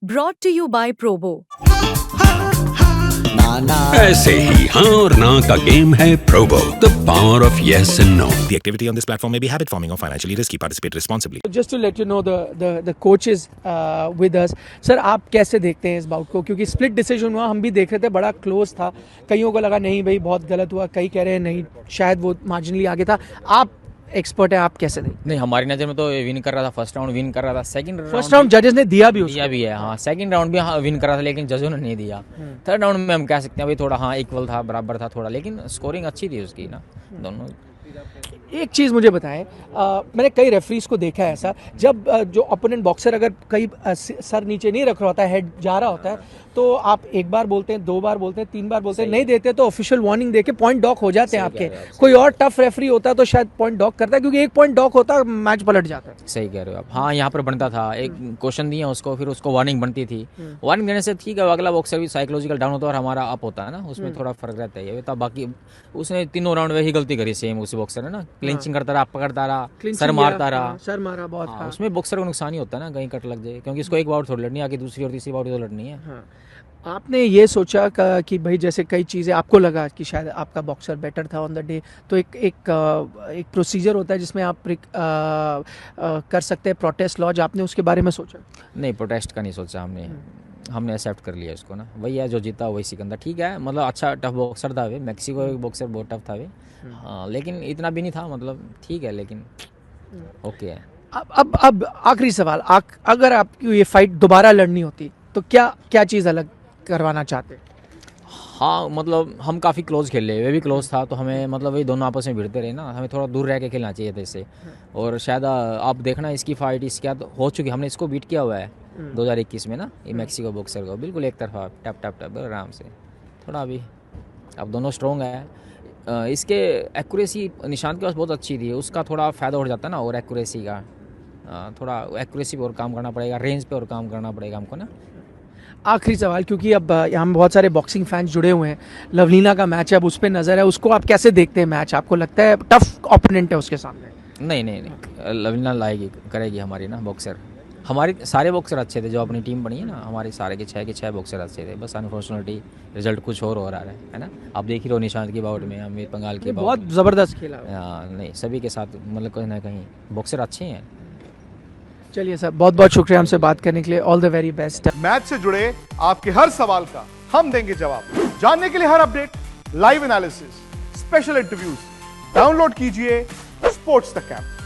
Brought to you by Probo. ऐसे ही हाँ और ना का गेम है Probo, the power of yes and no. The activity on this platform may be habit forming or financially risky. Participate responsibly. Just to let you know the coaches with us. Sir आप कैसे देखते हैं इस bought को, क्योंकि split decision हुआ, हम भी देख रहे थे, बड़ा क्लोज था. कईयों को लगा नहीं भाई बहुत गलत हुआ, कई कह रहे हैं नहीं शायद वो मार्जिनली आगे था. आप एक्सपर्ट है, आप कैसे देखते? नहीं, हमारी नज़र में तो विन कर रहा था, फर्स्ट राउंड विन कर रहा था, सेकंड फर्स्ट राउंड जजेस ने दिया भी है. हाँ, सेकंड राउंड भी विन कर रहा था, लेकिन जजों ने नहीं दिया. थर्ड राउंड में हम कह सकते हैं भाई थोड़ा हाँ इक्वल था, बराबर था थोड़ा, लेकिन स्कोरिंग अच्छी थी उसकी ना दोनों. एक चीज़ मुझे बताएं, मैंने कई रेफरीज को देखा है ऐसा, जब जो ओपोनेंट बॉक्सर अगर कई सर नीचे नहीं रख रहा होता है, हेड जा रहा होता है, तो आप एक बार बोलते हैं, दो बार बोलते हैं, तीन बार बोलते हैं, नहीं देते तो ऑफिशियल वार्निंग देके पॉइंट डॉक हो जाते हैं आपके. कोई और टफ रेफरी होता तो शायद पॉइंट डॉक करता है, क्योंकि एक पॉइंट डॉक होता मैच पलट जाता है. सही कह रहे हो आप. हाँ, यहाँ पर बनता था, एक क्वेश्चन दिया उसको, फिर उसको वार्निंग बनती थी. वार्निंग देने से ठीक है, अगला बॉक्सर भी साइकोलॉजिकल डाउन होता है और हमारा अप होता है ना, उसमें थोड़ा फर्क रहता है. ये बाकी उसने तीनों राउंड वही गलती करी सेम उसी बॉक्सर ने ना, क्लिंचिंग करता रहा, पकड़ता रहा, सर मारता रहा, सर मारा बहुत. हाँ, उसमें बॉक्सर को नुकसान ही होता है ना, कहीं कट लग जाए, क्योंकि इसको एक बार थोड़ी लड़नी है, आगे दूसरी और तीसरी बार तो लड़नी है. हाँ. आपने ये सोचा कि भाई जैसे कई चीज़ें आपको लगा कि शायद आपका बॉक्सर बेटर था ऑन द डे, तो एक प्रोसीजर होता है जिसमें आप कर सकते हैं प्रोटेस्ट लॉज, आपने उसके बारे में सोचा? नहीं, प्रोटेस्ट का नहीं सोचा हमने एक्सेप्ट कर लिया इसको ना. वही है जो जीता वही सिकंदर. ठीक है, मतलब अच्छा टफ बॉक्सर था वे, मैक्सिको बॉक्सर बहुत टफ था वे. हाँ, लेकिन इतना भी नहीं था, मतलब ठीक है, लेकिन ओके है. अब आखिरी सवाल, अगर आपकी ये फाइट दोबारा लड़नी होती तो क्या चीज़ अलग करवाना चाहते? हाँ, मतलब हम काफ़ी क्लोज खेल रहे, वे भी क्लोज था, तो हमें मतलब वही दोनों आपस में भिड़ते रहे ना, हमें थोड़ा दूर रह के खेलना चाहिए था इससे. और शायद आप देखना इसकी फाइट इसके बाद हो चुकी, हमने इसको बीट किया हुआ है 2021 में ना, ये मैक्सिको बॉक्सर को बिल्कुल एक तरफा टप टप टप आराम से. थोड़ा अभी अब दोनों स्ट्रॉन्ग है. इसके एक्यूरेसी निशांत के पास बहुत अच्छी थी, उसका थोड़ा फ़ायदा हो जाता है ना, और एक्यूरेसी का थोड़ा एक्यूरेसी पे और काम करना पड़ेगा, रेंज पे और काम करना पड़ेगा हमको ना. आखिरी सवाल, क्योंकि अब यहाँ बहुत सारे बॉक्सिंग फैंस जुड़े हुए हैं, लवलीना का मैच है, अब उस पर नज़र है, उसको आप कैसे देखते हैं मैच? आपको लगता है टफ ओपोनेंट है उसके सामने? नहीं, लवलीना लाएगी, करेगी हमारी ना बॉक्सर. हमारे सारे बॉक्सर अच्छे थे, जो अपनी टीम बनी है ना, हमारे सारे के छः बॉक्सर अच्छे थे, बस अनफॉर्चुनेटली रिजल्ट कुछ और हो रहा है ना. आप देख ही रहो निशांत की बाउट में, अमित पंगाल की बहुत ज़बरदस्त खेला. नहीं, सभी के साथ मतलब कहीं ना कहीं बॉक्सर अच्छे हैं. चलिए सर, बहुत बहुत शुक्रिया हमसे बात करने के लिए. All the very best. Match से जुड़े आपके हर सवाल का हम देंगे जवाब. जानने के लिए हर update, live analysis, special interviews, download कीजिए स्पोर्ट्स तक ऐप.